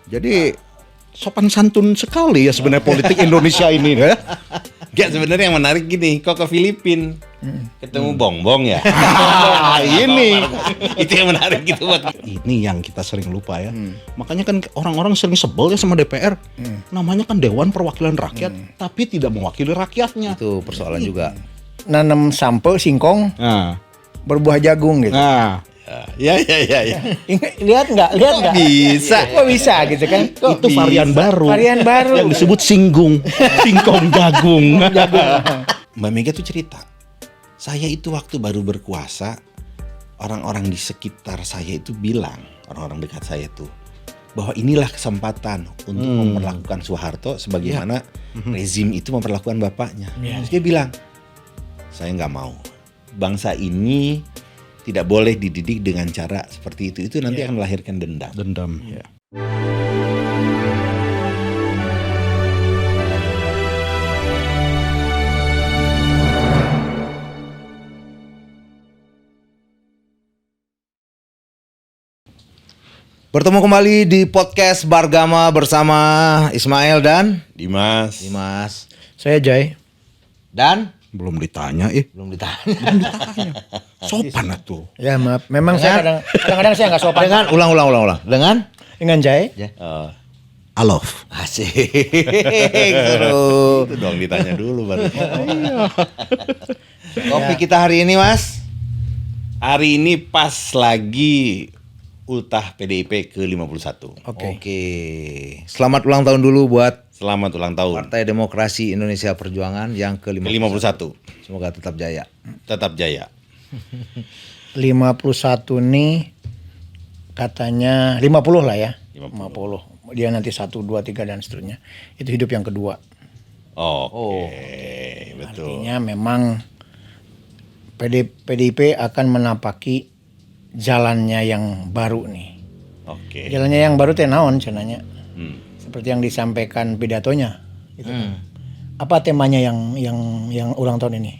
Jadi sopan santun sekali ya sebenarnya politik Indonesia ini ya. Enggak, sebenarnya yang menarik gini, kok ke Filipina ketemu bongbong ya. Ini Itu yang menarik gitu buat. ini yang kita sering lupa ya. Makanya kan orang-orang sering sebel ya sama DPR. Namanya kan Dewan Perwakilan Rakyat, tapi tidak mewakili rakyatnya. Itu persoalan juga. Nanam sampe singkong Nah, berbuah jagung gitu. nah Ya. Lihat nggak? Bisa. Kok bisa gitu kan? itu varian baru. Varian baru. Yang disebut singgung, singkong jagung. Mbak Mega tuh cerita, saya itu waktu baru berkuasa, orang-orang di sekitar saya itu bilang, orang-orang dekat saya tuh, bahwa inilah kesempatan untuk memperlakukan Soeharto sebagaimana rezim itu memperlakukan bapaknya. Terus dia bilang, saya nggak mau. Bangsa ini tidak boleh dididik dengan cara seperti itu. Itu nanti akan melahirkan dendam. Dendam. Bertemu kembali di podcast Bargama bersama Ismail dan Dimas. Saya Jai. Dan Belum ditanya, belum ditanya. sopan atuh. Ya maaf, memang saya kadang-kadang saya nggak sopan. Dengan ulang. Dengan Jai. Oh, Alof. Asik. Seru. itu dong ditanya dulu baru. Topik kita hari ini, Mas. Hari ini pas lagi ultah PDIP ke-51. Oke. Selamat ulang tahun dulu buat Selamat ulang tahun. Partai Demokrasi Indonesia Perjuangan yang ke-51. Ke-51. Semoga tetap jaya. Tetap jaya. 51 nih katanya 50 lah ya. 50. Dia nanti 1, 2, 3 dan seterusnya. Itu hidup yang kedua. Oke, betul. Artinya memang PDIP akan menapaki jalannya yang baru nih. Oke. Jalannya yang baru teh naon cenanya. Hmm. Seperti yang disampaikan pidatonya gitu kan. Apa temanya yang ulang tahun ini?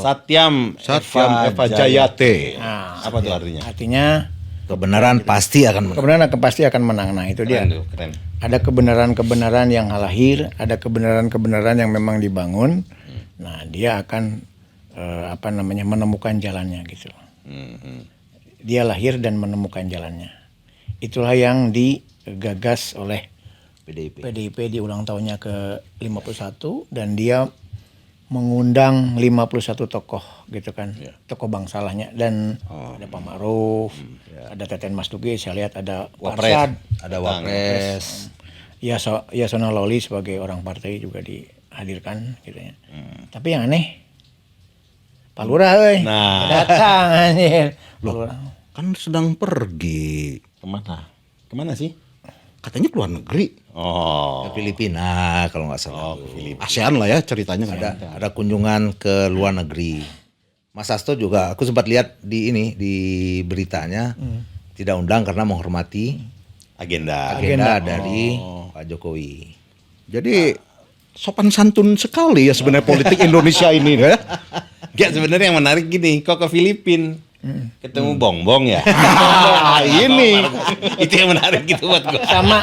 Satyam Eva Jayate. Nah, Apa tuh artinya? artinya Kebenaran pasti akan menang. kebenaran pasti akan menang. Nah, itu dia. Keren tuh, keren. Ada kebenaran-kebenaran yang lahir, ada kebenaran-kebenaran yang memang dibangun. Nah, dia akan menemukan jalannya gitu. Dia lahir dan menemukan jalannya. Itulah yang digagas oleh PDIP di ulang tahunnya ke-51 dan dia mengundang 51 tokoh gitu kan. Tokoh bangsalahnya dan ada Pak Ma'ruf, ada Teten Mas Duki, saya lihat ada Parsad, Ada Wapres. Yasona Lawli sebagai orang partai juga dihadirkan gitu ya. Tapi yang aneh Pak Lurah Nah. datang anjir. Loh, kan sedang pergi. Kemana sih? Katanya ke luar negeri. Oh. Ke Filipina kalau nggak salah. ASEAN lah ya ceritanya. Ada kunjungan ke luar negeri. Mas Hasto juga aku sempat lihat di beritanya tidak undang karena menghormati Agenda. dari Pak Jokowi. Jadi sopan santun sekali ya sebenarnya politik Indonesia ini ya. Enggak, sebenarnya yang menarik gini, kok ke Filipina ketemu bongbong ya. Ini Itu yang menarik gitu buat gua. Sama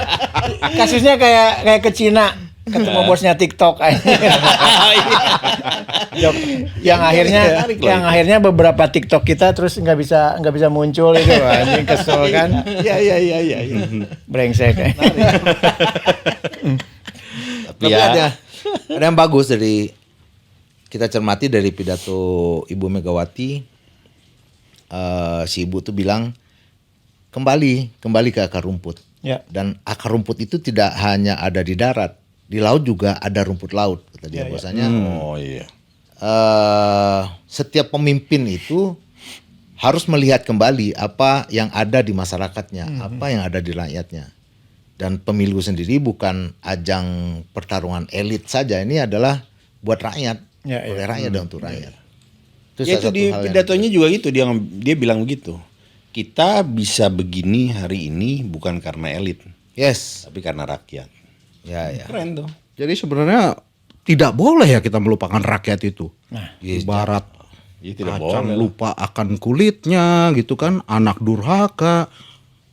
kasusnya kayak ke Cina ketemu bosnya TikTok yang akhirnya beberapa TikTok kita terus nggak bisa muncul itu anjing kesel kan. Iya. Brengsek. Tapi ada yang bagus dari kita cermati dari pidato Ibu Megawati. Si ibu tuh bilang kembali ke akar rumput. Ya. Dan akar rumput itu tidak hanya ada di darat, di laut juga ada rumput laut kata dia. Bahwasanya Oh iya. setiap pemimpin itu harus melihat kembali apa yang ada di masyarakatnya, apa yang ada di rakyatnya. Dan pemilu sendiri bukan ajang pertarungan elit saja, ini adalah buat rakyat. Oleh rakyat dan untuk rakyat. Ya itu di pidatonya juga gitu, dia bilang begitu. Kita bisa begini hari ini bukan karena elit, Yes. tapi karena rakyat. Ya. Keren tuh. jadi sebenarnya tidak boleh ya kita melupakan rakyat itu. Nah, Ibarat Ya tidak kacang boleh. lupa akan kulitnya gitu kan, anak durhaka.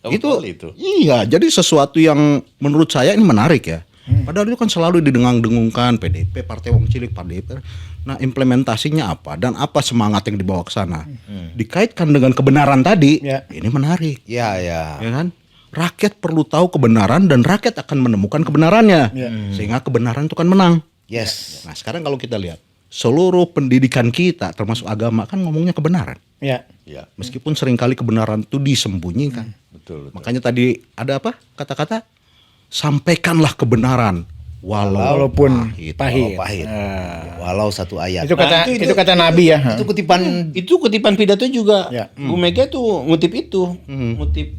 Itu. Iya, jadi sesuatu yang menurut saya ini menarik ya. Padahal itu kan selalu didengang-dengungkan PDIP, Partai Wong Cilik, PDIP. Nah, implementasinya apa dan apa semangat yang dibawa ke sana? Dikaitkan dengan kebenaran tadi, Ya. ini menarik. Ya, ya. Ya kan? Rakyat perlu tahu kebenaran dan rakyat akan menemukan kebenarannya. Sehingga kebenaran itu kan menang. Yes. Nah, sekarang kalau kita lihat seluruh pendidikan kita termasuk agama kan ngomongnya kebenaran. Ya. Ya, Meskipun seringkali kebenaran itu disembunyikan. betul. Makanya tadi ada apa? Kata-kata sampaikanlah kebenaran Walaupun pahit. Pahit. Nah, Walau satu ayat. itu kata Nah, itu kata Nabi ya. Itu kutipan Itu kutipan pidato juga. Ya. Bu Mega tuh ngutip itu, ngutip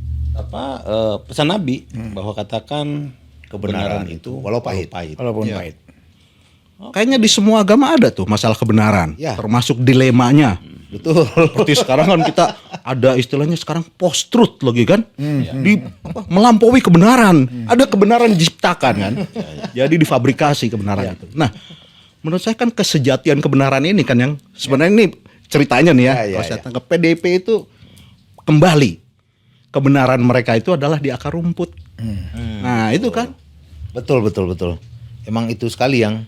pesan Nabi bahwa katakan kebenaran itu walau pahit. Walaupun Ya. pahit. Kayaknya di semua agama ada tuh masalah kebenaran, Ya. termasuk dilemanya. Betul. Seperti sekarang kan kita ada istilahnya sekarang post truth lagi kan, melampaui kebenaran. Ada kebenaran diciptakan kan, jadi difabrikasi kebenaran itu. Nah, menurut saya kan kesejatian kebenaran ini kan yang sebenarnya ini ceritanya nih ya, kalau saya tangkap PDIP itu kembali kebenaran mereka itu adalah di akar rumput. Nah itu kan. Betul. Emang itu sekali yang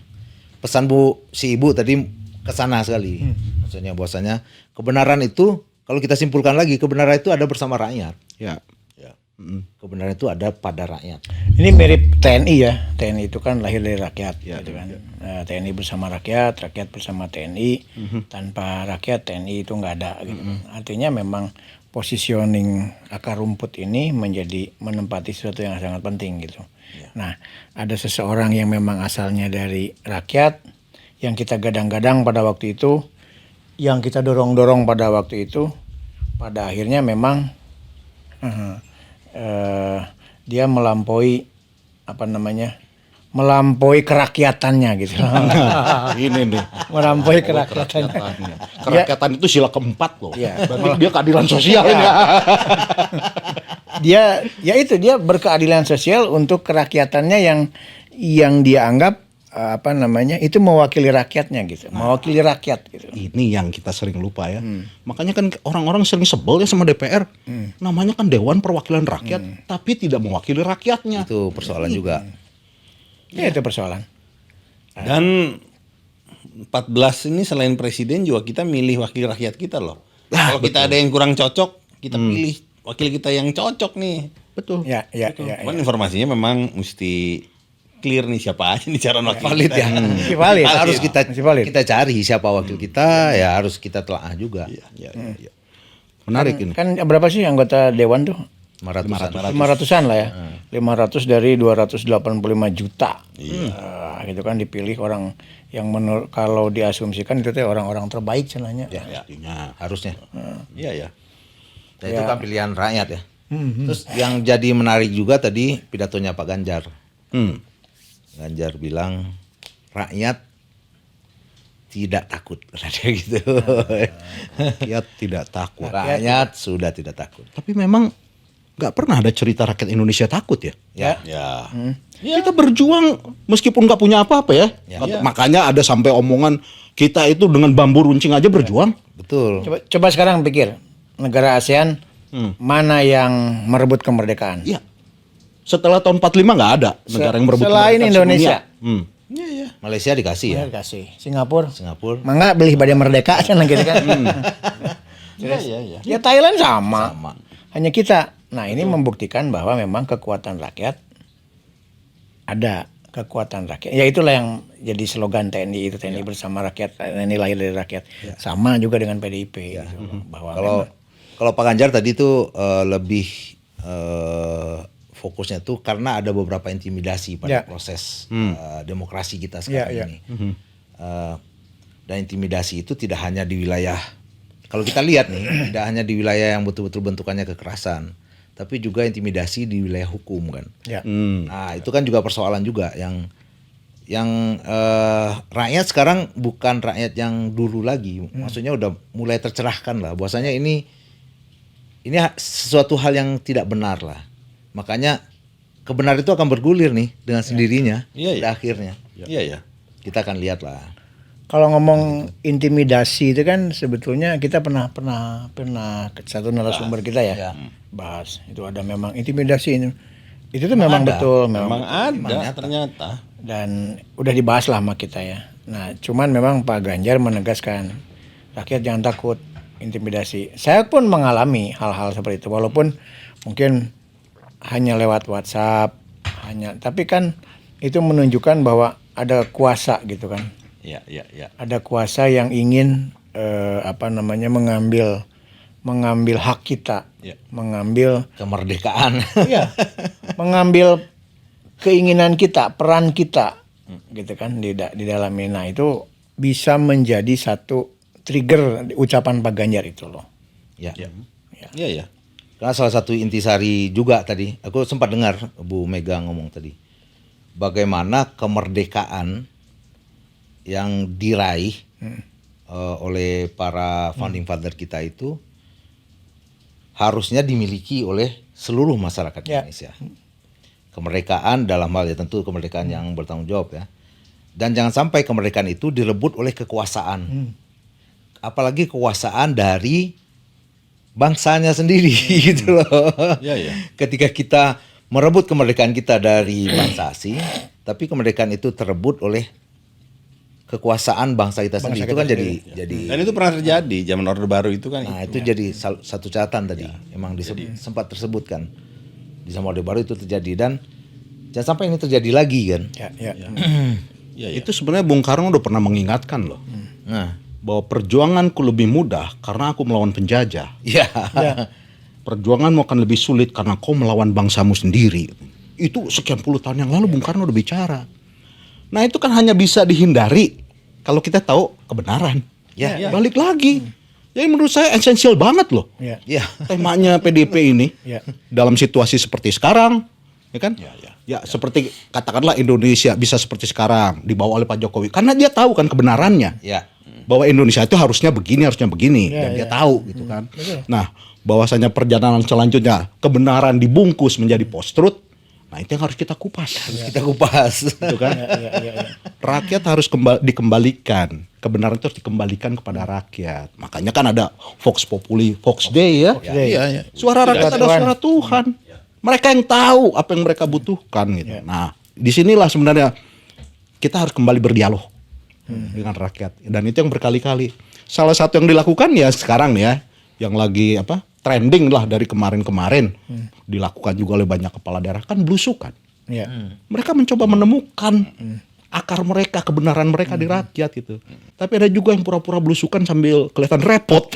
pesan si ibu tadi kesana sekali. Maksudnya bahwasanya kebenaran itu kalau kita simpulkan lagi kebenaran itu ada bersama rakyat. Ya. Kebenaran itu ada pada rakyat. Ini mirip TNI ya. TNI itu kan lahir dari rakyat, gitu kan. TNI bersama rakyat, rakyat bersama TNI. Tanpa rakyat TNI itu nggak ada. Gitu. Artinya memang positioning akar rumput ini menempati sesuatu yang sangat penting gitu. Nah, ada seseorang yang memang asalnya dari rakyat, yang kita gadang-gadang pada waktu itu, yang kita dorong-dorong pada waktu itu, pada akhirnya memang dia melampaui melampaui kerakyatannya gitu. Ini nih. Melampaui kerakyatannya. Kerakyatan itu sila keempat loh. Iya. Berarti dia keadilan sosial ini. Dia berkeadilan sosial untuk kerakyatannya yang dia anggap itu mewakili rakyatnya gitu. Mewakili rakyat gitu. Ini yang kita sering lupa ya. Makanya kan orang-orang sering sebel ya sama DPR. Namanya kan Dewan Perwakilan Rakyat, tapi tidak mewakili rakyatnya. Itu persoalan juga. Ya, itu persoalan. Dan 14 ini selain presiden juga kita milih wakil rakyat kita loh. Kalau kita ada yang kurang cocok, kita pilih wakil kita yang cocok nih. Betul. Ya. Cuman informasinya memang mesti clear nih siapa aja nih calon wakil Valid kita. ya. Masih valid. Harus Masih valid. kita cari siapa wakil kita, ya harus kita telaah juga. Ya. Menarik ini. Kan berapa sih anggota dewan tuh? 500-an. 500-an lah ya. 500 dari 285 juta. Gitu kan dipilih orang yang kalau diasumsikan itu teh orang-orang terbaik cenanya. Ya, harusnya. Iya. Dan itu kan pilihan rakyat ya. Terus yang jadi menarik juga tadi pidatonya Pak Ganjar. Ganjar bilang rakyat tidak takut, katanya gitu. Rakyat tidak takut. Rakyat sudah tidak takut. Tapi memang nggak pernah ada cerita rakyat Indonesia takut ya. Ya. Kita berjuang meskipun nggak punya apa-apa ya. Makanya ada sampai omongan kita itu dengan bambu runcing aja berjuang. Betul. Coba sekarang pikir negara ASEAN mana yang merebut kemerdekaan? Iya. Setelah tahun 45 nggak ada negara yang merebut selain kemerdekaan Indonesia. sedunia. Iya. Malaysia dikasih ya. Kasih. Singapura. Mangga beli pada merdeka kan gitu kan. Iya. Ya Thailand sama. Hanya kita. Nah, ini membuktikan bahwa memang kekuatan rakyat ada kekuatan rakyat. Ya itulah yang jadi slogan TNI itu, TNI bersama rakyat, TNI lahir dari rakyat. Sama juga dengan PDIP gitu. Bahwa Kalau Pak Ganjar tadi itu lebih fokusnya tuh karena ada beberapa intimidasi pada proses demokrasi kita sekarang ini. Dan intimidasi itu tidak hanya di wilayah, kalau kita lihat nih, tidak hanya di wilayah yang betul-betul bentukannya kekerasan, tapi juga intimidasi di wilayah hukum kan. Nah itu kan juga persoalan juga yang rakyat sekarang bukan rakyat yang dulu lagi, maksudnya udah mulai tercerahkan lah, bahwasanya ini sesuatu hal yang tidak benar lah. Makanya kebenaran itu akan bergulir nih dengan sendirinya pada akhirnya. Iya. Kita akan lihat lah. Kalau ngomong intimidasi itu kan sebetulnya kita pernah satu narasumber kita ya bahas itu ada memang intimidasi ini. Itu tuh memang betul, Memang ada ternyata. dan udah dibahas lah sama kita ya. Nah, cuman memang Pak Ganjar menegaskan rakyat jangan takut intimidasi. Saya pun mengalami hal-hal seperti itu walaupun mungkin hanya lewat WhatsApp, tapi kan itu menunjukkan bahwa ada kuasa gitu kan. Ya. Ada kuasa yang ingin mengambil hak kita, mengambil Kemerdekaan. iya, mengambil keinginan kita, peran kita, gitu kan di dalam ini. Nah, itu bisa menjadi satu trigger ucapan Pak Ganjar itu loh. Ya. Iya. Karena salah satu intisari juga tadi, aku sempat dengar Bu Mega ngomong tadi, bagaimana kemerdekaan yang diraih oleh para founding father kita itu harusnya dimiliki oleh seluruh masyarakat Indonesia. Kemerdekaan dalam hal ya tentu kemerdekaan yang bertanggung jawab ya. Dan jangan sampai kemerdekaan itu direbut oleh kekuasaan. Apalagi kekuasaan dari bangsanya sendiri gitu loh. Iya. Ketika kita merebut kemerdekaan kita dari bangsa asing, tapi kemerdekaan itu terebut oleh kekuasaan bangsa kita sendiri, itu kan jadi Dan itu pernah terjadi zaman Orde Baru itu kan. nah itu jadi satu catatan tadi emang sempat tersebutkan di zaman Orde Baru itu terjadi dan jangan sampai ini terjadi lagi kan. Iya. Itu sebenarnya Bung Karno udah pernah mengingatkan loh. Nah, Bahwa perjuanganku lebih mudah karena aku melawan penjajah. ya. Perjuanganmu akan lebih sulit karena kau melawan bangsamu sendiri. Itu sekian puluh tahun yang lalu Bung Karno udah bicara. Nah itu kan hanya bisa dihindari kalau kita tahu kebenaran. Ya. Balik lagi. Jadi menurut saya esensial banget loh. Ya. Temanya PDP ini dalam situasi seperti sekarang, ya kan? Ya seperti katakanlah Indonesia bisa seperti sekarang dibawa oleh Pak Jokowi karena dia tahu kan kebenarannya. Ya. Bahwa Indonesia itu harusnya begini dan dia tahu gitu kan. Nah, bahwasanya perjalanan selanjutnya kebenaran dibungkus menjadi post-truth. Nah, itu yang harus kita kupas. Kita kupas. Gitu kan? Rakyat harus dikembalikan. Kebenaran itu harus dikembalikan kepada rakyat. Makanya kan ada Vox Populi, Vox Dei ya. Iya. Suara rakyat adalah suara Tuhan. Mereka yang tahu apa yang mereka butuhkan gitu. Nah, disinilah sebenarnya kita harus kembali berdialog dengan rakyat. Dan itu yang berkali-kali. Salah satu yang dilakukan ya sekarang ya, yang lagi trending lah dari kemarin-kemarin dilakukan juga oleh banyak kepala daerah kan belusukan. Mereka mencoba menemukan akar mereka, kebenaran mereka di rakyat gitu. Tapi ada juga yang pura-pura belusukan sambil kelihatan repot.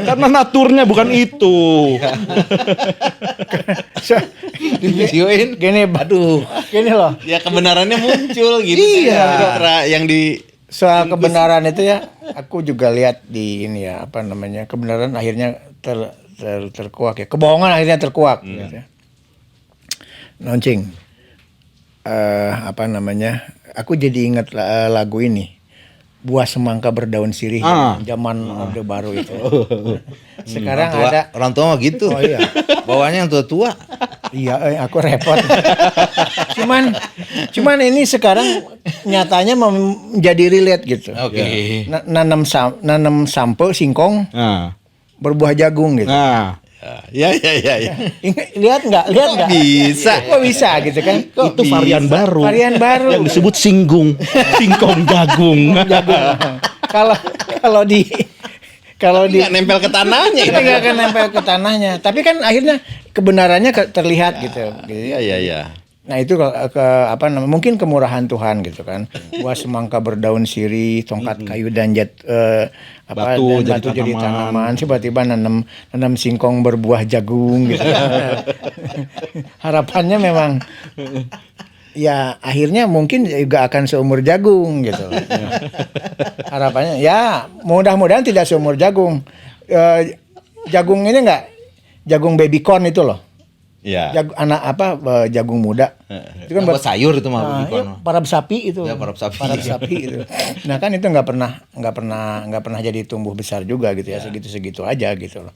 Karena naturnya bukan itu. Di videoin Gini loh. Ya kebenarannya muncul gitu. Iya. Yang di Soal kebenaran itu ya, aku juga lihat di ini ya, kebenaran akhirnya terkuak ya, kebohongan akhirnya terkuak. Gitu ya. Launching, aku jadi ingat lagu ini, Buah Semangka Berdaun Sirih, zaman Orde Baru itu. Sekarang orang tua mah gitu. Oh iya. Bawahnya yang tua-tua. Iya, aku repot. cuman ini sekarang nyatanya menjadi relate gitu. Oke. Nanam sampe singkong, berbuah jagung gitu. Ya. Lihat nggak? Kok bisa gitu kan? Itu varian baru. Varian baru. Yang disebut singkong jagung. Kalau di nggak nempel ke tanahnya. Kita nggak akan nempel ke tanahnya. Tapi kan akhirnya kebenarannya terlihat gitu. Iya. Nah itu mungkin kemurahan Tuhan gitu kan. Buah semangka berdaun sirih, tongkat kayu dan batu jadi tanaman. Tiba-tiba nanam singkong berbuah jagung gitu. Harapannya memang ya akhirnya mungkin juga akan seumur jagung gitu. Harapannya ya mudah-mudahan tidak seumur jagung. Jagung ini enggak jagung baby corn itu loh. Iya. Jagung muda. Itu kan buat sayur itu mah. Parab sapi itu. Ya, parab sapi itu. Nah kan itu nggak pernah jadi tumbuh besar juga gitu ya, segitu-segitu aja gitu loh.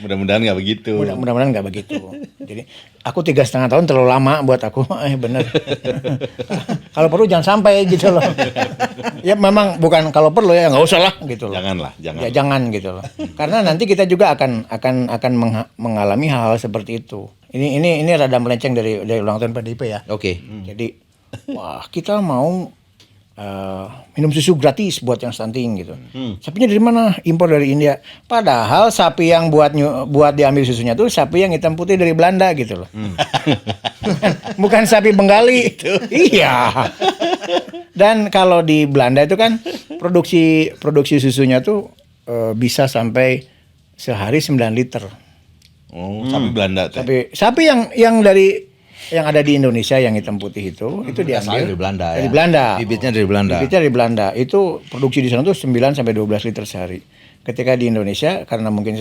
Mudah-mudahan nggak begitu. Mudah-mudahan nggak begitu. Jadi aku 3,5 tahun terlalu lama buat aku. Bener. Kalau perlu jangan sampai gitu loh. Ya memang bukan kalau perlu ya nggak usah lah gitu loh. Janganlah, jangan. Ya jangan gitu loh. Karena nanti kita juga akan mengalami hal-hal seperti itu. Ini rada melenceng dari ulang tahun PDIP ya. Oke. Jadi wah kita mau minum susu gratis buat yang stunting gitu. Sapinya dari mana? Impor dari India. Padahal sapi yang buat diambil susunya tuh sapi yang hitam putih dari Belanda gitu loh. Bukan sapi Bengali. Iya. Dan kalau di Belanda itu kan produksi susunya tuh bisa sampai sehari 9 liter. Oh, sapi Belanda teh. Sapi yang ada di Indonesia yang hitam putih itu diambil Asalnya dari Belanda. dari Belanda. Bibitnya dari Belanda. Bibitnya dari Belanda. Itu produksi di sana tuh 9 sampai 12 liter sehari. Ketika di Indonesia karena mungkin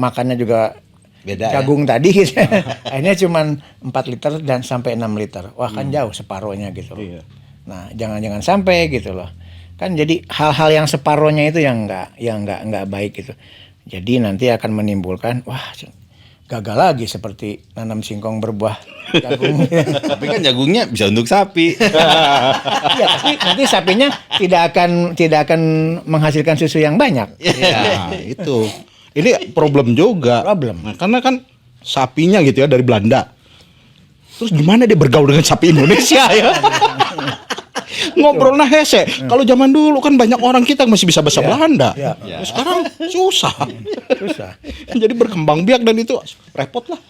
makannya juga Beda jagung tadi gitu. Akhirnya cuman 4 liter dan sampai 6 liter. Wah, kan jauh separohnya gitu loh. Nah, jangan sampai gitu loh. Kan jadi hal-hal yang separohnya itu yang enggak baik gitu. Jadi nanti akan menimbulkan gagal lagi seperti nanam singkong berbuah jagung. Tapi kan jagungnya bisa untuk sapi. Iya, tapi nanti sapinya tidak akan menghasilkan susu yang banyak. Ya, itu. Ini problem juga. Problem. Nah, karena kan sapinya gitu ya dari Belanda. Terus gimana dia bergaul dengan sapi Indonesia ya? Ngobrolnya hese. Kalau zaman dulu kan banyak orang kita masih bisa bahasa Belanda. Ya. Nah, sekarang susah. Susah. Jadi berkembang biak dan itu repot lah.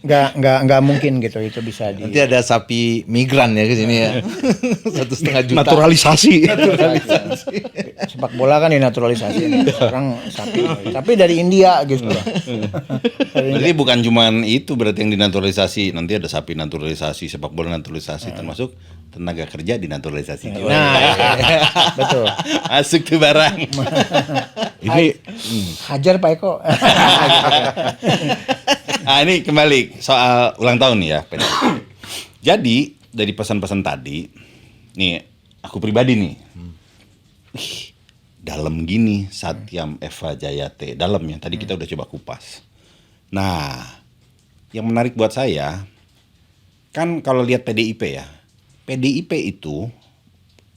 Nggak mungkin gitu itu bisa Nanti ada sapi migran ya ke sini ya. 1,5 juta. Naturalisasi. sepak bola kan dinaturalisasi. Sekarang sapi. Tapi dari India gitu loh. Jadi bukan cuman itu berarti yang dinaturalisasi. Nanti ada sapi naturalisasi, sepak bola naturalisasi, termasuk tenaga kerja dinaturalisasi. Nah, betul. Masuk tuh barang. Ini Hajar Pak Eko. Nah, ini kembali soal ulang tahun nih ya. Jadi dari pesan-pesan tadi, nih aku pribadi nih, dalam gini Satyam Eva Jayate, dalamnya tadi kita udah coba kupas. Nah, yang menarik buat saya, kan kalau lihat PDIP ya, PDIP itu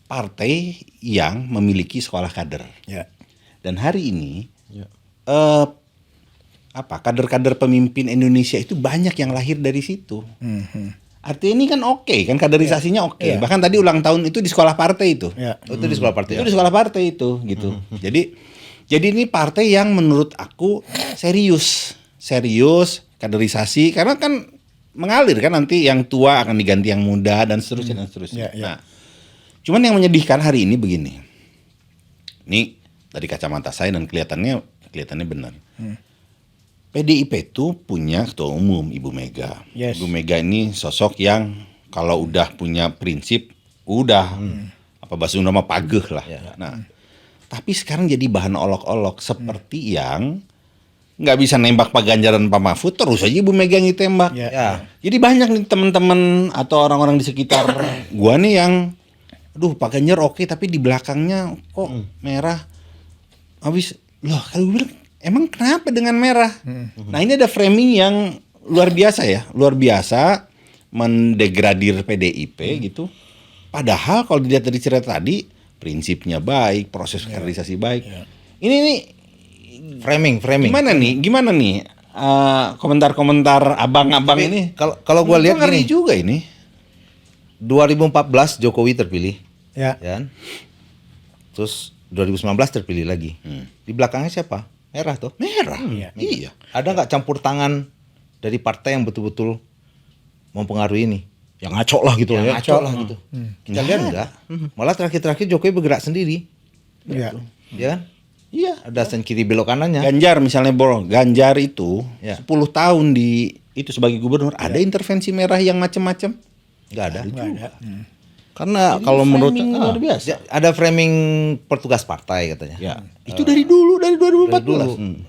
partai yang memiliki sekolah kader. Ya. Dan hari ini kader-kader pemimpin Indonesia itu banyak yang lahir dari situ. Artinya ini kan oke, kan kaderisasinya oke. Ya. Bahkan tadi ulang tahun itu di sekolah partai itu. Ya. Itu di sekolah partai. Itu di sekolah partai itu gitu. Jadi ini partai yang menurut aku serius kaderisasi karena kan mengalir kan nanti yang tua akan diganti yang muda dan seterusnya dan seterusnya. Ya, ya. Nah, cuman yang menyedihkan hari ini begini. Ini dari kacamata saya dan kelihatannya benar. PDIP itu punya ketua umum Ibu Mega. Yes. Ibu Mega ini sosok yang kalau udah punya prinsip bahasa Sunda mah pageh lah. Nah, tapi sekarang jadi bahan olok-olok seperti yang nggak bisa nembak Pak Ganjar dan Pak Mahfud, terus aja Ibu Mega yang ditembak. Ya. Jadi banyak nih teman-teman atau orang-orang di sekitar gua nih yang Pak Ganjar oke, tapi di belakangnya kok merah. Habis loh, kalau gue bilang emang kenapa dengan merah? Nah, ini ada framing yang luar biasa mendegradir PDIP gitu. Padahal kalau dilihat dari cerita tadi, prinsipnya baik, proses kaderisasi baik. Ini nih Framing. Gimana nih komentar-komentar abang-abang ini? Kalau gue lihat ngeri gini, juga ini. 2014 Jokowi terpilih, Ya. kan? Terus 2019 terpilih lagi. Di belakangnya siapa? Merah tuh. Merah. Iya. Ada nggak campur tangan dari partai yang betul-betul mempengaruhi ini? yang ngaco lah gitu ya. Ngaco lah gitu. Kita lihat enggak. Malah terakhir-terakhir Jokowi bergerak sendiri. Iya. Ya kan? Iya. Ada sen kiri belok kanannya. Ganjar misalnya Ganjar itu Ya. 10 tahun itu sebagai gubernur, ada intervensi merah yang macam-macam? Enggak ada. Karena kalau menurut luar biasa. Ada framing petugas partai katanya. ya Itu dari dulu, dari 2014.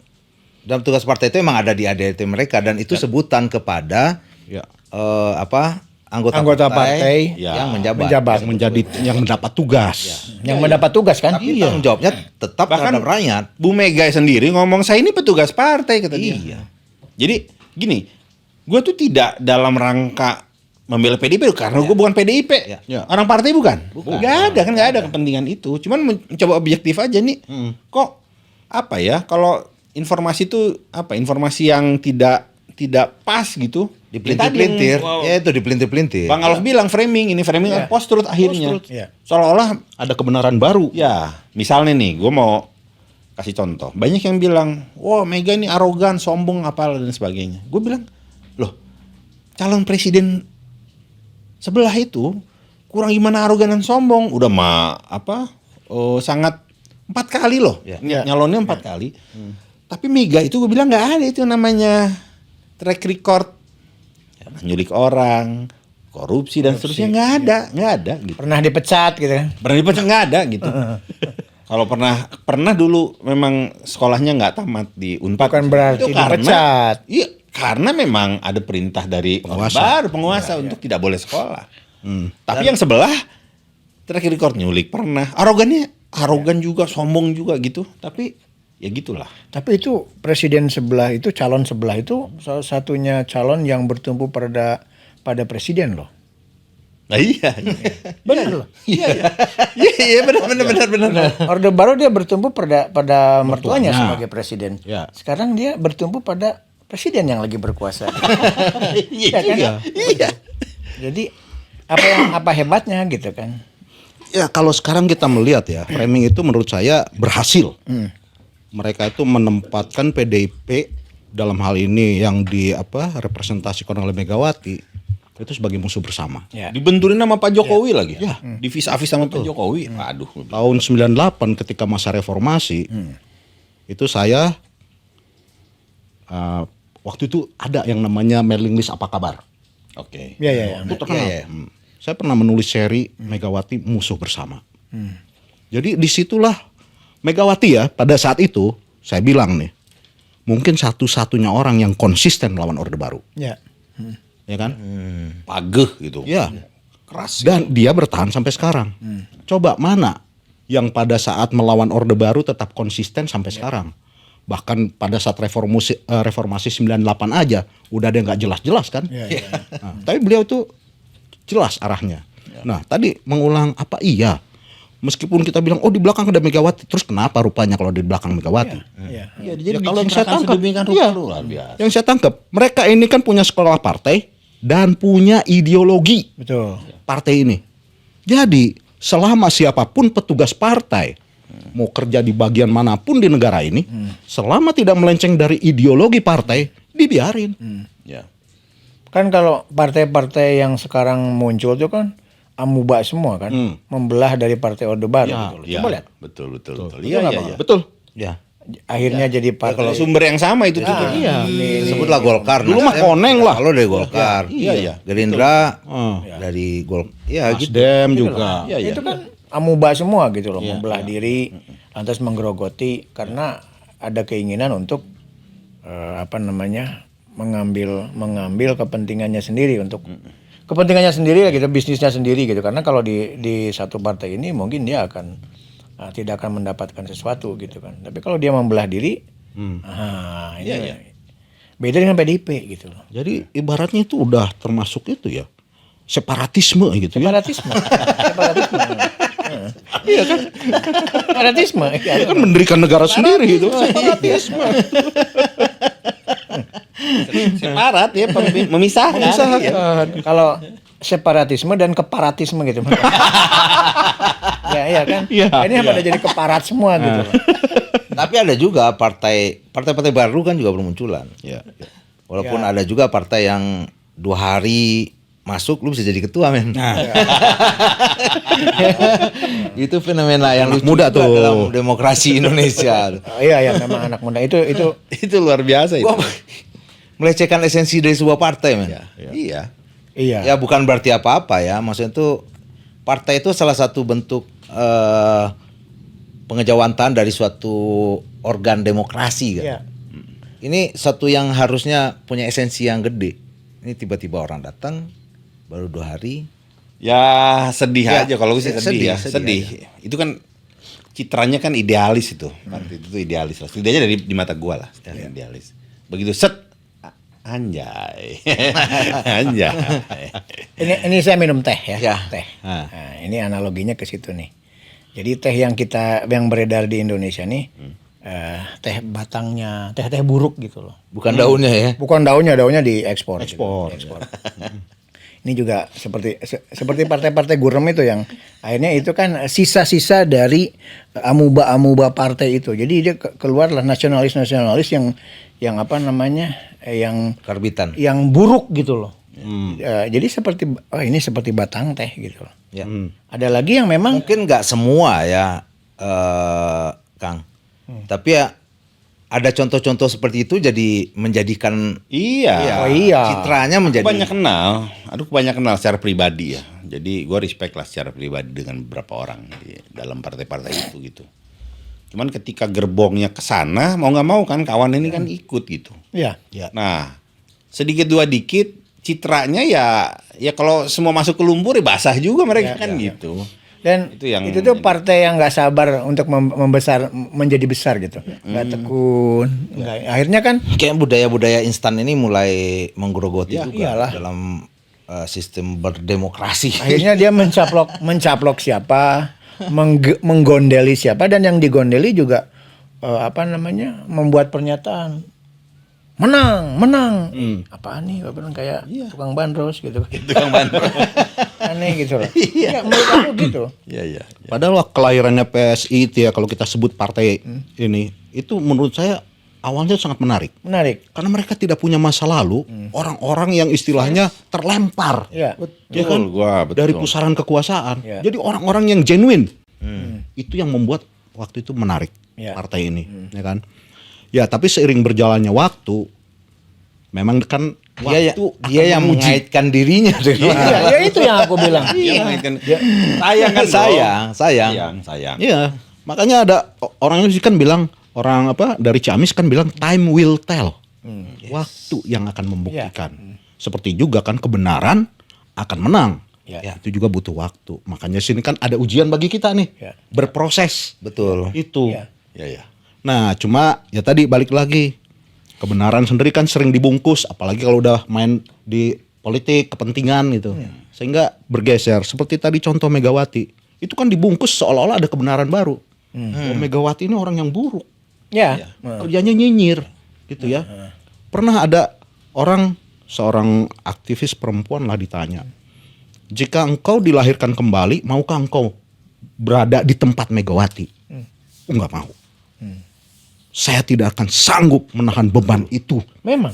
Dan petugas partai itu emang ada di ADRT mereka dan itu sebutan kepada ya Anggota partai yang menjabat. yang mendapat tugas. Yang mendapat tugas kan? Tapi tanggung jawabnya tetap Bahkan terhadap rakyat. Bu Mega sendiri ngomong saya ini petugas partai kata dia. Iya. Jadi gini, gue tuh tidak dalam rangka membela PDIP karena gue bukan PDIP. Ya. Orang partai bukan. Gak ada kepentingan itu. Cuman mencoba objektif aja nih. Kok apa ya? Kalau informasi itu apa? Informasi yang tidak pas gitu. Dipelintir-pelintir. Wow. Ya itu dipelintir-pelintir. Bang Alf bilang framing post truth akhirnya. Iya. Seolah-olah Ada kebenaran baru. ya, misalnya nih, gue mau kasih contoh. Banyak yang bilang, wah Mega ini arogan, sombong, apalah dan sebagainya. Gue bilang, loh, calon presiden sebelah itu kurang gimana arogan dan sombong. Udah sangat 4 kali loh, nyalonnya 4 kali. Tapi Mega itu gue bilang nggak ada itu namanya track record, nyulik orang, korupsi dan seterusnya nggak ada gitu. Pernah dipecat gitu kan? Pernah dipecat nggak ada gitu. Kalau pernah dulu memang sekolahnya nggak tamat di Unpad. Bukan berarti Itu karena- dipecat. Iya, karena memang ada perintah dari penguasa untuk tidak boleh sekolah. Tapi yang sebelah track record nyulik pernah. Arogan juga, sombong juga gitu. Tapi ya gitulah. Tapi itu presiden sebelah itu, calon sebelah itu salah satunya calon yang bertumpu pada presiden loh. Nah, iya. Benar loh. Iya, benar. Orde Baru dia bertumpu pada mertuanya sebagai presiden. Ya. Sekarang dia bertumpu pada presiden yang lagi berkuasa. Iya Ya kan? juga. Iya. Jadi apa hebatnya gitu kan? Ya kalau sekarang kita melihat ya, framing itu menurut saya berhasil. Mereka itu menempatkan PDIP dalam hal ini yang representasikan oleh Megawati itu sebagai musuh bersama. Ya. Dibenturin sama Pak Jokowi lagi. Ya. Divis-avis sama Pak Jokowi. Aduh. Tahun 98 ketika masa reformasi itu saya waktu itu ada yang namanya mailing list apa kabar. Oke. Iya. Itu terkenal. Saya pernah menulis seri Megawati musuh bersama. Jadi disitulah Megawati ya pada saat itu saya bilang nih mungkin satu-satunya orang yang konsisten melawan Orde Baru, Ya. ya kan? Pageh gitu. Ya. Keras. Dan dia bertahan sampai sekarang. Coba mana yang pada saat melawan Orde Baru tetap konsisten sampai sekarang. Bahkan pada saat reformasi 98 aja udah ada yang nggak jelas-jelas kan. Nah, tapi beliau tuh jelas arahnya. Nah tadi mengulang apa iya. Meskipun kita bilang di belakang ada Megawati, terus kenapa rupanya kalau di belakang Megawati? Iya. Iya, jadi Kalau yang saya tangkap, luar biasa. yang saya tangkap mereka ini kan punya sekolah partai dan punya ideologi Betul. partai ini. Jadi selama siapapun petugas partai mau kerja di bagian manapun di negara ini, selama tidak melenceng dari ideologi partai, dibiarin. Ya. Kan kalau partai-partai yang sekarang muncul itu kan amuba semua kan, membelah dari partai Orde Baru. Ya, gitu loh. Iya. Coba lihat. Betul. Iya, Iya. Betul. Ya. Akhirnya jadi partai. Kalau sumber yang sama itu tuh. Iya. Sebutlah Golkar. Dulu mah koneng lah. Kalau dari Golkar. Iya. Gerindra dari Ya gitu. Nasdem juga. Iya. Itu kan amuba semua gitu loh, membelah diri, lantas menggerogoti karena ada keinginan untuk mengambil kepentingannya sendiri untuk kepentingannya sendiri gitu, bisnisnya sendiri gitu. Karena kalau di satu partai ini mungkin dia akan tidak akan mendapatkan sesuatu gitu kan. Tapi kalau dia membelah diri, ini beda dengan PDIP gitu loh. Jadi ibaratnya itu udah termasuk itu ya. Separatisme gitu ya. Separatisme. Iya kan? Separatisme. Dia kan mendirikan negara sendiri itu. Separatisme. Separat ya, memisahkan. Kalau separatisme dan keparatisme gitu. Iya kan? Ini pada jadi keparat semua gitu. Tapi ada juga partai-partai baru kan juga bermunculan. Ya. Walaupun ada juga partai yang 2 hari masuk lu bisa jadi ketua men. Itu fenomena yang lucu Muda juga tuh. dalam demokrasi Indonesia. Iya memang anak muda itu Itu luar biasa itu. Gua melecehkan esensi dari sebuah partai men. Iya. iya. Ya bukan berarti apa-apa ya. Maksudnya itu partai itu salah satu bentuk pengejawantahan dari suatu organ demokrasi kan. Iya. Ini satu yang harusnya punya esensi yang gede. Ini tiba-tiba orang datang Baru 2 hari. Ya sedih Ya, aja kalau gue sih sedih, ya. sedih Sedih. Itu kan citranya kan idealis itu. Partai itu tuh idealis lah. Setidaknya di mata gue lah, idealis. Begitu anjay. Anjay. Ini saya minum teh ya. Ya. Teh. Ah. Nah, ini analoginya ke situ nih. Jadi teh yang beredar di Indonesia nih, teh batangnya, teh buruk gitu loh. Bukan daunnya ya. Bukan daunnya diekspor. Ekspor. Gitu. Diekspor. Ini juga seperti partai-partai gurem itu yang akhirnya itu kan sisa-sisa dari amuba-amuba partai itu. Jadi dia keluarlah nasionalis-nasionalis yang apa namanya, yang Karbitan. yang buruk gitu loh. Jadi ini seperti batang teh gitu loh. Ya. Ada lagi yang memang Mungkin nggak semua ya, Kang. Tapi ya ada contoh-contoh seperti itu jadi menjadikan Iya. Oh iya. citranya menjadi. Aku banyak kenal secara pribadi ya. Jadi gue respect lah secara pribadi dengan beberapa orang di dalam partai-partai itu gitu. Cuman ketika gerbongnya ke sana, mau nggak mau kan kawan ini kan ikut gitu. ya Nah, sedikit dua dikit citranya ya kalau semua masuk ke lumpur ya basah juga mereka kan gitu. dan Itu yang itu tuh partai yang nggak sabar untuk menjadi besar gitu, nggak tekun, nggak. Akhirnya kan Kayak budaya-budaya instan ini mulai menggerogoti Ya, juga iyalah. dalam sistem berdemokrasi. akhirnya dia mencaplok siapa, menggondeli siapa, dan yang digondeli juga membuat pernyataan menang. Apaan nih? Apaan kayak tukang bandros gitu. Tukang bandros. Aneh gitu loh. Iya, menurut aku gitu. Iya. Padahal kelahirannya PSI itu ya, kalau kita sebut partai ini, itu menurut saya awalnya sangat menarik. Menarik. Karena mereka tidak punya masa lalu, orang-orang yang istilahnya terlempar. Iya. Ya kan? Betul. Dari pusaran kekuasaan. Ya. Jadi orang-orang yang genuine. Itu yang membuat waktu itu menarik Ya. partai ini, ya kan? Ya, tapi seiring berjalannya waktu, memang kan Dia waktu dia yang akan menguji. mengaitkan dirinya dengan Ya itu yang aku bilang. Iya. Sayang kan sayang. Iya, makanya ada orang Indonesia kan bilang, orang dari Ciamis kan bilang time will tell. Waktu yang akan membuktikan. Seperti juga kan kebenaran akan menang. Ya. Itu juga butuh waktu. Makanya sini kan ada ujian bagi kita nih. Ya. Berproses. betul. Itu. Ya. Iya. Nah, cuma ya tadi balik lagi. Kebenaran sendiri kan sering dibungkus, apalagi kalau udah main di politik kepentingan gitu. Sehingga bergeser. Seperti tadi contoh Megawati. Itu kan dibungkus seolah-olah ada kebenaran baru. Oh, Megawati ini orang yang buruk. Ya. Kerjanya nyinyir gitu ya. Pernah ada seorang aktivis perempuan lah ditanya, jika engkau dilahirkan kembali, maukah engkau berada di tempat Megawati? Enggak mau. Saya tidak akan sanggup menahan beban itu. Memang.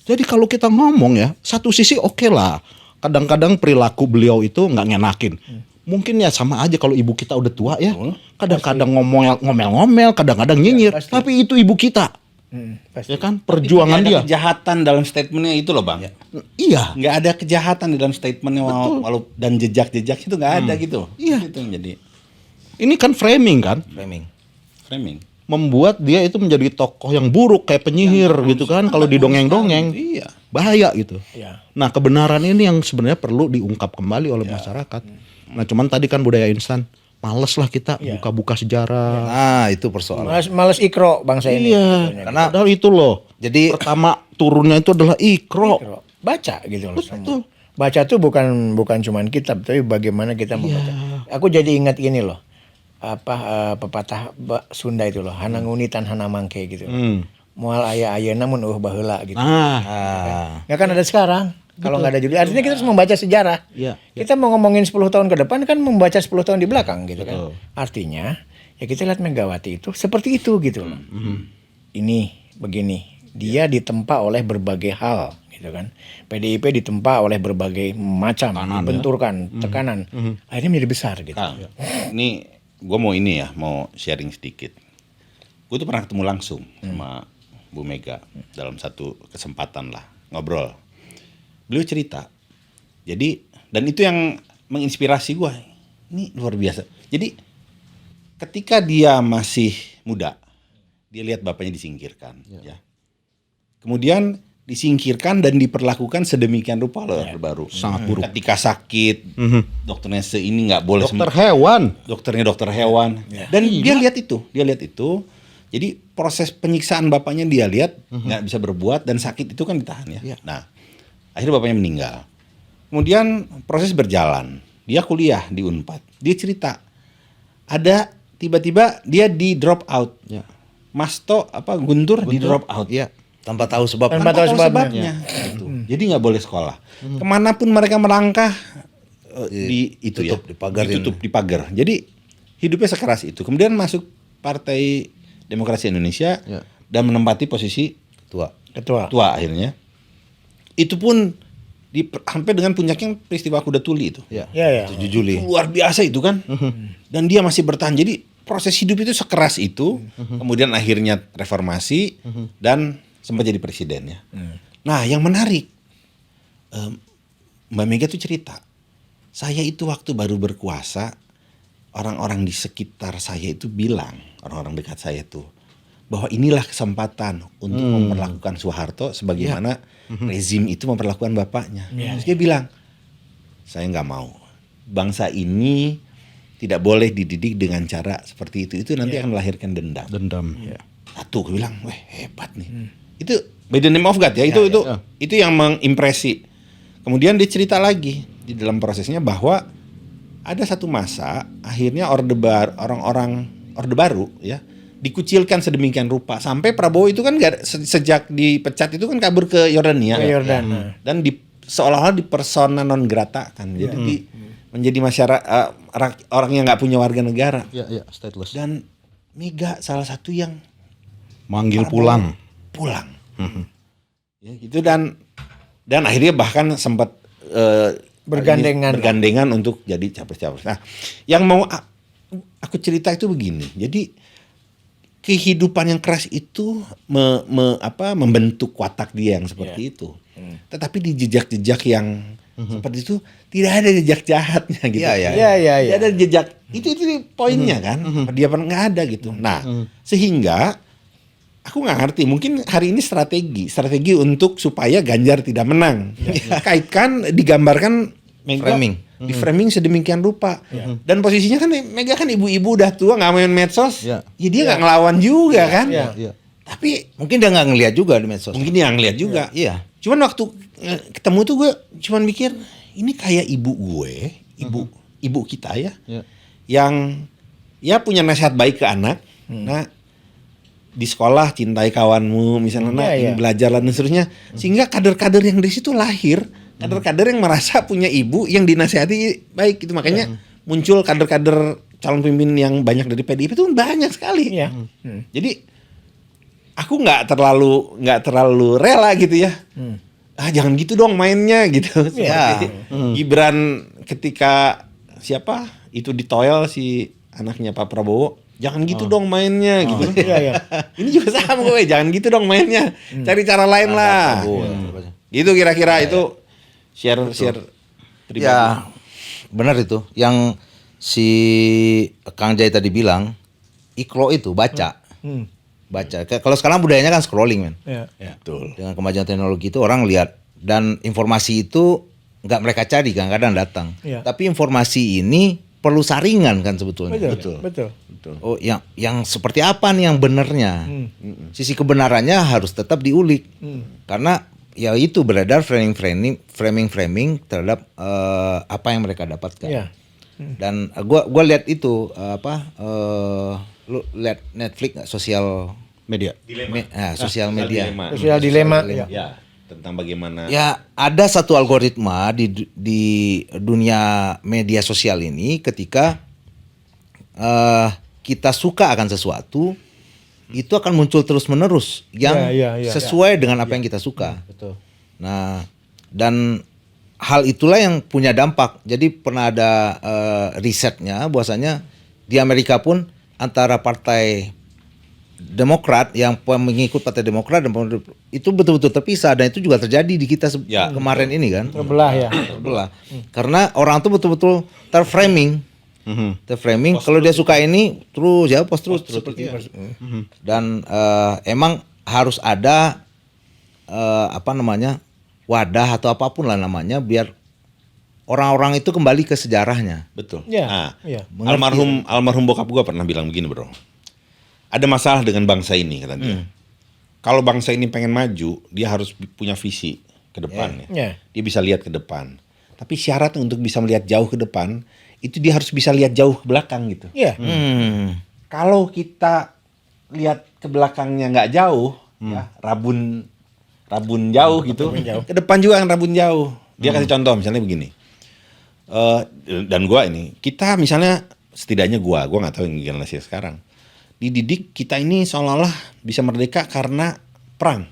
Jadi kalau kita ngomong ya, satu sisi oke lah. Kadang-kadang perilaku beliau itu nggak ngenakin. Mungkin ya sama aja kalau ibu kita udah tua ya. Kadang-kadang ngomel-ngomel, kadang-kadang nyinyir. pasti. Tapi itu ibu kita. Pasti. Ya kan? Perjuangan Nggak dia. ada kejahatan dalam statementnya itu loh bang. Iya. Nggak ada kejahatan di dalam statementnya walau dan jejak-jejak itu nggak ada gitu. Iya. Itu yang jadi Ini kan framing kan. framing. Membuat dia itu menjadi tokoh yang buruk kayak penyihir gitu kan. Kalau didongeng-dongeng. Iya. Bahaya gitu. Ya. Nah, kebenaran ini yang sebenarnya perlu diungkap kembali oleh masyarakat. Nah, cuman tadi kan budaya instan, males lah kita buka-buka sejarah. Nah, itu persoalan. Males ikro bangsa ini. Iya, karena padahal itu loh. Jadi Pertama turunnya itu adalah ikro. Baca gitu loh semua. Baca tuh bukan cuman kitab, tapi bagaimana kita membaca. Aku jadi ingat ini loh. Pepatah Sunda itu loh, hana ngunitan hana mangke gitu. Moal aya namun baheula gitu. Ya kan ada sekarang. Kalau nggak ada juga, artinya kita harus membaca sejarah. Iya. Kita mau ngomongin 10 tahun ke depan kan membaca 10 tahun di belakang gitu kan. Artinya ya kita lihat Megawati itu seperti itu gitu loh. Ini begini, dia ditempa oleh berbagai hal gitu kan. PDIP ditempa oleh berbagai macam, benturkan, tekanan. Akhirnya menjadi besar gitu. Kang, ini gue mau sharing sedikit. Gue tuh pernah ketemu langsung sama Bu Mega dalam satu kesempatan lah ngobrol. Beliau cerita. Jadi dan itu yang menginspirasi gue. Ini luar biasa. Jadi ketika dia masih muda, dia lihat bapaknya disingkirkan, ya. Kemudian disingkirkan dan diperlakukan sedemikian rupa loh Orde Baru. Sangat buruk. Ketika sakit, dokternya ini nggak boleh Dokter hewan. dokternya dokter hewan. Dan dia lihat itu. Jadi proses penyiksaan bapaknya dia lihat nggak bisa berbuat dan sakit itu kan ditahan ya. Nah, akhirnya bapaknya meninggal. Kemudian proses berjalan. Dia kuliah di Unpad. Dia cerita ada tiba-tiba dia di drop out. Ya. Guntur di drop out. Iya, tanpa tahu sebab. Tanpa tahu sebabnya. Gitu. Jadi nggak boleh sekolah. Kemanapun mereka melangkah ditutup di pagar. Jadi hidupnya sekeras itu. Kemudian masuk Partai Demokrasi Indonesia dan menempati posisi ketua akhirnya. Itu pun sampai dengan puncaknya peristiwa Kuda Tuli itu. Ya. 7 Juli. Luar biasa itu kan. Dan dia masih bertahan. Jadi proses hidup itu sekeras itu. Kemudian akhirnya reformasi dan sempat jadi presiden ya. Nah, yang menarik Mbak Mega tuh cerita, saya itu waktu baru berkuasa, orang-orang di sekitar saya itu bilang, orang-orang dekat saya tuh, bahwa inilah kesempatan untuk memperlakukan Soeharto sebagaimana rezim itu memperlakukan bapaknya. Terus dia bilang, saya nggak mau, bangsa ini tidak boleh dididik dengan cara seperti itu nanti akan melahirkan dendam. Satu, gue bilang, wah hebat nih. Itu by the name of God ya, itu yang mengimpresi. Kemudian dia cerita lagi di dalam prosesnya bahwa ada satu masa akhirnya orang-orang Orde Baru ya dikucilkan sedemikian rupa sampai Prabowo itu kan sejak dipecat itu kan kabur ke Yordania. Dan seolah-olah dipersona non grata kan. Jadi menjadi masyarakat orang yang nggak punya warga negara. Ya, stateless. Dan Mega salah satu yang Manggil pulang. Ya, gitu dan akhirnya bahkan sempat bergandengan untuk jadi capres-capres. Nah, yang mau aku cerita itu begini. Jadi kehidupan yang keras itu membentuk watak dia yang seperti itu. Tetapi di jejak-jejak yang seperti itu tidak ada jejak jahatnya gitu. Tidak ada jejak. Itu poinnya kan. Dia nggak ada gitu. Nah, sehingga aku nggak ngerti, mungkin hari ini strategi untuk supaya Ganjar tidak menang. Kaitkan, digambarkan Mega di framing sedemikian rupa. Dan posisinya kan Mega kan ibu-ibu udah tua nggak main medsos, ya dia nggak ngelawan juga kan. Tapi mungkin dia nggak ngelihat juga di medsos. Mungkin dia ngelihat juga. Iya. Cuman waktu ketemu tuh gue cuman mikir ini kayak ibu gue, ibu kita ya, yang ya punya nasihat baik ke anak. Nah, di sekolah cintai kawanmu misalnya, belajar dan seterusnya, sehingga kader-kader yang di situ lahir, kader-kader yang merasa punya ibu yang dinasihati baik itu, makanya muncul kader-kader calon pemimpin yang banyak dari PDIP itu banyak sekali. Jadi aku nggak terlalu rela gitu ya. Jangan gitu dong mainnya gitu. Gibran ketika itu ditoel si anaknya Pak Prabowo, jangan gitu dong mainnya gitu. Ini juga sama gue, jangan gitu dong mainnya. Cari cara lain lah. Gitu kira-kira itu share pribadi. Ya, benar itu. Yang si Kang Jai tadi bilang, ikro itu baca. Baca. Kalau sekarang budayanya kan scrolling, men. Betul. Dengan kemajuan teknologi itu orang lihat dan informasi itu nggak mereka cari, kadang-kadang datang. Tapi informasi ini perlu saringan kan sebetulnya. Betul. Oh, yang seperti apa nih yang benernya? Sisi kebenarannya harus tetap diulik. Karena ya itu beredar framing terhadap apa yang mereka dapatkan. Dan gua lihat itu lu lihat Netflix nggak, sosial media? Sosial media. Sosial dilema. Ya, tentang bagaimana. Ya, ada satu algoritma di dunia media sosial ini ketika kita suka akan sesuatu, itu akan muncul terus-menerus yang sesuai dengan apa yang kita suka. Betul. Nah, dan hal itulah yang punya dampak. Jadi pernah ada risetnya bahwasanya di Amerika pun antara partai Demokrat yang mengikut partai Demokrat dan itu betul-betul terpisah, dan itu juga terjadi di kita kemarin ini kan. Terbelah. Karena orang tuh betul-betul terframing. Kalau dia suka ini terus post terus seperti itu. Dan emang harus ada wadah atau apapun lah namanya biar orang-orang itu kembali ke sejarahnya. Betul. Ya, Nah, ya. almarhum bokap gua pernah bilang begini, Bro. Ada masalah dengan bangsa ini, kata dia. Kalau bangsa ini pengen maju, dia harus punya visi ke depan. Ya. Dia bisa lihat ke depan. Tapi syarat untuk bisa melihat jauh ke depan, itu dia harus bisa lihat jauh ke belakang gitu. Iya. Kalau kita lihat ke belakangnya nggak jauh, ya rabun jauh gitu. Ke depan juga kan rabun jauh. Dia kasih contoh misalnya begini. Dan gua ini, kita misalnya setidaknya gua nggak tahu yang generasi sekarang. Dididik kita ini seolah-olah bisa merdeka karena perang,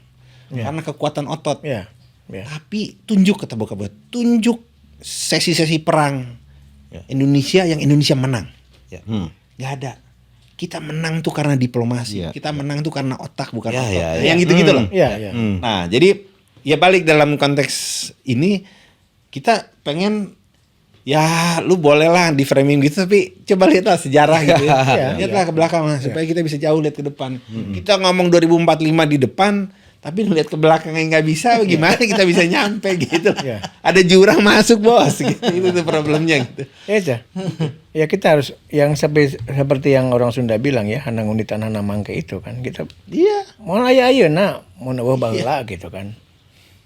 karena kekuatan otot. Iya. Ya. Tapi tunjuk kata bokap gue, tunjuk sesi-sesi perang Indonesia yang Indonesia menang. Gak ada. Kita menang tuh karena diplomasi. Kita menang tuh karena otak bukan otot. Yang gitu-gitu loh. Iya. Nah, jadi ya balik dalam konteks ini kita pengen ya lu bolehlah di framing gitu tapi coba lihatlah sejarah gitu ya. Lihatlah ke belakang supaya kita bisa jauh lihat ke depan. Kita ngomong 2045 di depan tapi ngeliat ke belakang yang nggak bisa, gimana kita bisa nyampe gitu? Ada jurang masuk bos, gitu. Itu tuh problemnya gitu. Ya kita harus yang seperti yang orang Sunda bilang ya, hanang undi tanah namangke itu kan kita. Iya. Mau ayo nak, mau nabuh bangla gitu kan.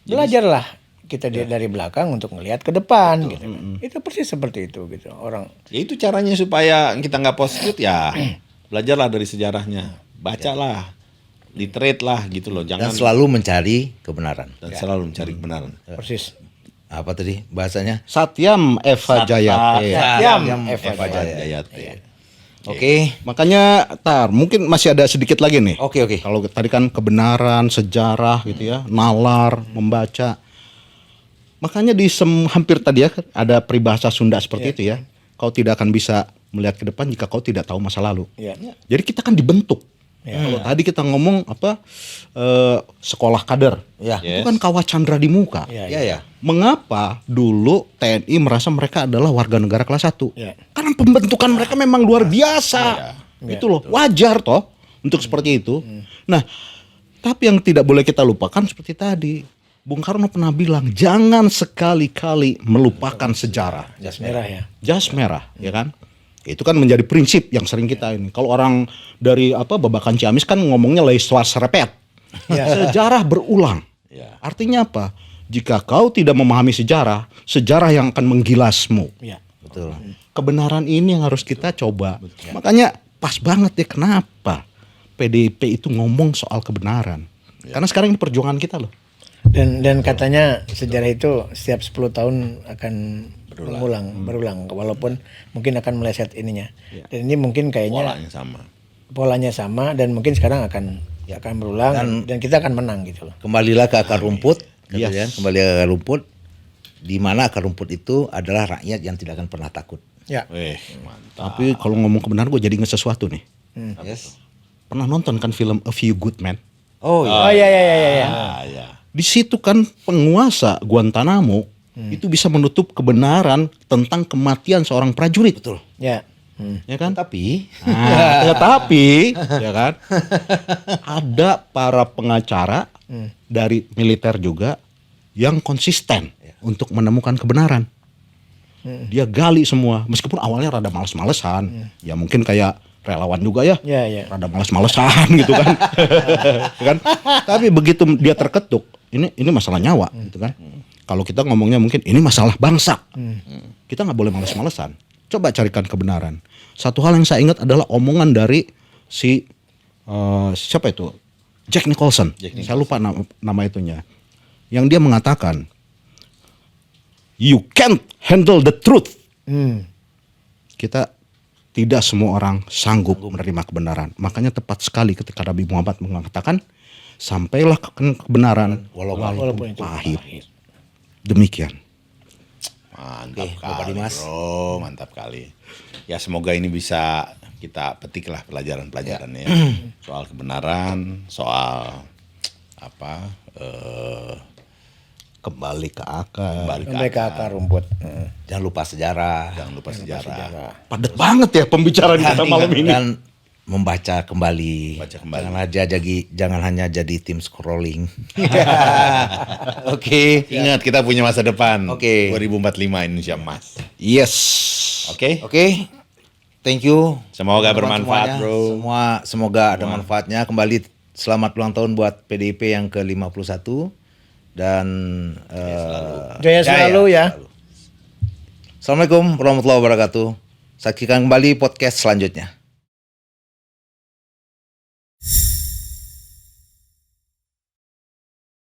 Belajarlah kita dari belakang untuk ngelihat ke depan gitu. Itu persis seperti itu gitu orang. Ya itu caranya supaya kita nggak post-truth ya, belajarlah dari sejarahnya, bacalah. Literate lah gitu loh, jangan Dan selalu mencari kebenaran. Selalu mencari kebenaran. Persis. Apa tadi bahasanya? Satyam Eva Jayate. Satyam Eva Jayate. Oke. Makanya mungkin masih ada sedikit lagi nih. Oke. Kalau tadi kan kebenaran, sejarah gitu ya, nalar, membaca. Makanya hampir tadi ya ada peribahasa Sunda seperti itu ya. Kau tidak akan bisa melihat ke depan jika kau tidak tahu masa lalu. Jadi kita kan dibentuk. Kalau tadi kita ngomong sekolah kader, itu kan kawah candra di muka. Mengapa dulu TNI merasa mereka adalah warga negara kelas 1? Karena pembentukan mereka memang luar biasa. Itu loh, wajar toh untuk seperti itu. Nah, tapi yang tidak boleh kita lupakan seperti tadi. Bung Karno pernah bilang, jangan sekali-kali melupakan sejarah. Jas merah ya. Jas merah, ya kan? Itu kan menjadi prinsip yang sering kita ini. Kalau orang dari Babakan Ciamis kan ngomongnya l'histoire se répète. Sejarah berulang. Artinya apa? Jika kau tidak memahami sejarah yang akan menggilasmu. Betul. Kebenaran ini yang harus kita coba. Makanya pas banget ya kenapa PDIP itu ngomong soal kebenaran. Karena sekarang ini perjuangan kita loh. Dan katanya sejarah itu setiap 10 tahun akan berulang walaupun mungkin akan meleset ininya. Dan ini mungkin kayaknya polanya sama dan mungkin sekarang akan berulang dan kita akan menang gitu loh. Kembalilah ke akar rumput, kembali ke akar rumput, di mana akar rumput itu adalah rakyat yang tidak akan pernah takut. Mantap. Tapi kalau ngomong kebenaran gue jadi inget sesuatu nih. Pernah nonton kan film A Few Good Men? Iya. Di situ kan penguasa Guantanamo itu bisa menutup kebenaran tentang kematian seorang prajurit. Betul. Ya kan? Tapi ya kan? Ada para pengacara dari militer juga yang konsisten untuk menemukan kebenaran. Dia gali semua, meskipun awalnya rada males-malesan. Ya mungkin kayak relawan juga ya. Rada males-malesan gitu kan. Kan? Tapi begitu dia terketuk, ini masalah nyawa gitu kan. Kalau kita ngomongnya mungkin ini masalah bangsa. Kita nggak boleh males-malesan. Coba carikan kebenaran. Satu hal yang saya ingat adalah omongan dari siapa itu? Jack Nicholson. Saya lupa nama itunya. Yang dia mengatakan, you can't handle the truth. Kita tidak semua orang sanggup menerima kebenaran. Makanya tepat sekali ketika Nabi Muhammad mengatakan, sampailah ke kebenaran walaupun itu pahit. Demikian. Mantap kali, bro. Mantap kali. Ya semoga ini bisa kita petiklah pelajaran-pelajarannya soal kebenaran, soal kembali ke akar. Kembali ke akar rumput. Jangan lupa sejarah. Jangan lupa sejarah. Padat banget ya pembicaraan kita malam ini. Dan membaca kembali. Baca kembali. Jangan hanya jadi tim scrolling. Oke. Ingat kita punya masa depan. Oke. 2045 Indonesia emas. Yes. Oke. Oke. Thank you. Semoga teman-teman bermanfaat, semuanya. Semoga ada manfaatnya. Kembali selamat ulang tahun buat PDIP yang ke-51 dan Jaya selalu ya. Assalamualaikum warahmatullahi wabarakatuh. Saksikan kembali podcast selanjutnya.